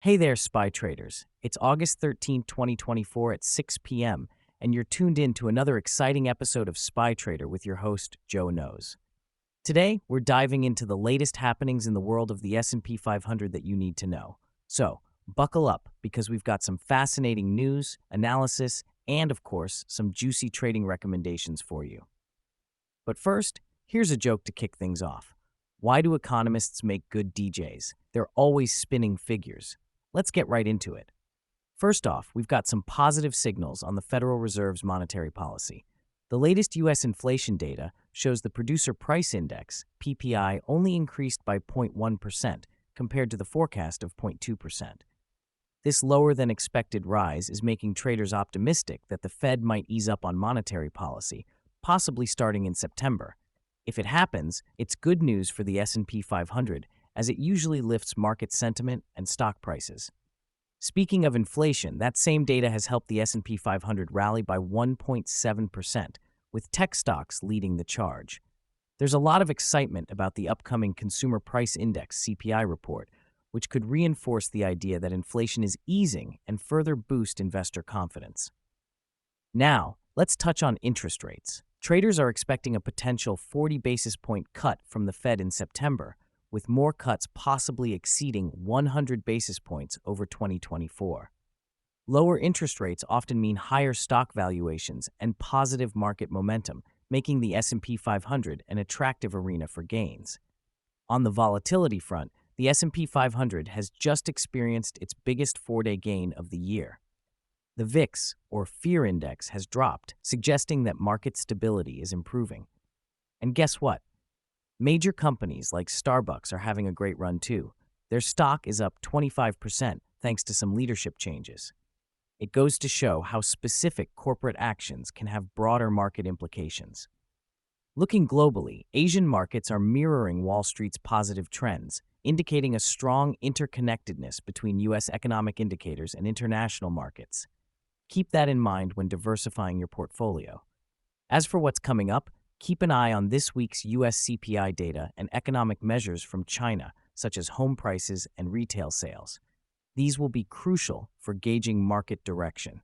Hey there, spy traders. It's August 13th, 2024 at 6 p.m., and you're tuned in to another exciting episode of Spy Trader with your host, Joe Knows. Today, we're diving into the latest happenings in the world of the S&P 500 that you need to know. So, buckle up because we've got some fascinating news, analysis, and of course, some juicy trading recommendations for you. But first, here's a joke to kick things off. Why do economists make good DJs? They're always spinning figures. Let's get right into it. First off, we've got some positive signals on the Federal Reserve's monetary policy. The latest U.S. inflation data shows the Producer Price Index, PPI, only increased by 0.1% compared to the forecast of 0.2%. This lower than expected rise is making traders optimistic that the Fed might ease up on monetary policy, possibly starting in September. If it happens, it's good news for the S&P 500 as it usually lifts market sentiment and stock prices. Speaking of inflation, that same data has helped the S&P 500 rally by 1.7%, with tech stocks leading the charge. There's a lot of excitement about the upcoming Consumer Price Index (CPI) report, which could reinforce the idea that inflation is easing and further boost investor confidence. Now, let's touch on interest rates. Traders are expecting a potential 40 basis point cut from the Fed in September, with more cuts possibly exceeding 100 basis points over 2024. Lower interest rates often mean higher stock valuations and positive market momentum, making the S&P 500 an attractive arena for gains. On the volatility front, the S&P 500 has just experienced its biggest four-day gain of the year. The VIX, or Fear Index, has dropped, suggesting that market stability is improving. And guess what? Major companies like Starbucks are having a great run too. Their stock is up 25% thanks to some leadership changes. It goes to show how specific corporate actions can have broader market implications. Looking globally, Asian markets are mirroring Wall Street's positive trends, indicating a strong interconnectedness between U.S. economic indicators and international markets. Keep that in mind when diversifying your portfolio. As for what's coming up, keep an eye on this week's U.S. CPI data and economic measures from China, such as home prices and retail sales. These will be crucial for gauging market direction.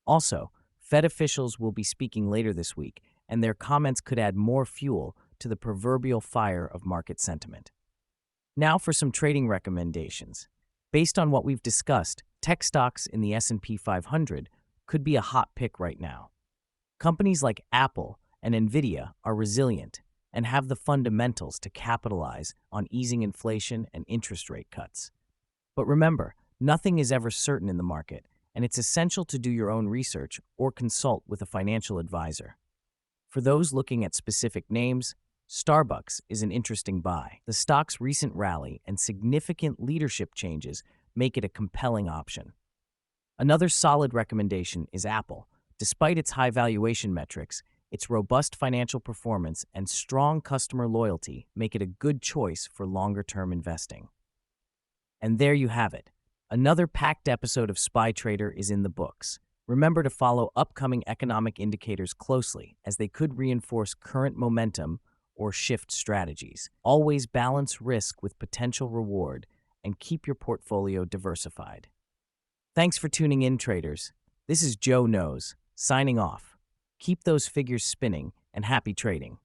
Also, Fed officials will be speaking later this week, and their comments could add more fuel to the proverbial fire of market sentiment. Now for some trading recommendations. Based on what we've discussed, tech stocks in the S&P 500 could be a hot pick right now. Companies like Apple and Nvidia are resilient and have the fundamentals to capitalize on easing inflation and interest rate cuts. But remember, nothing is ever certain in the market, and it's essential to do your own research or consult with a financial advisor. For those looking at specific names, Starbucks is an interesting buy. The stock's recent rally and significant leadership changes make it a compelling option. Another solid recommendation is Apple. Despite its high valuation metrics, its robust financial performance and strong customer loyalty make it a good choice for longer-term investing. And there you have it. Another packed episode of Spy Trader is in the books. Remember to follow upcoming economic indicators closely, as they could reinforce current momentum or shift strategies. Always balance risk with potential reward and keep your portfolio diversified. Thanks for tuning in, traders. This is Joe Knows, signing off. Keep those figures spinning and happy trading.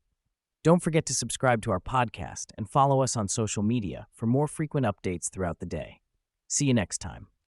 Don't forget to subscribe to our podcast and follow us on social media for more frequent updates throughout the day. See you next time.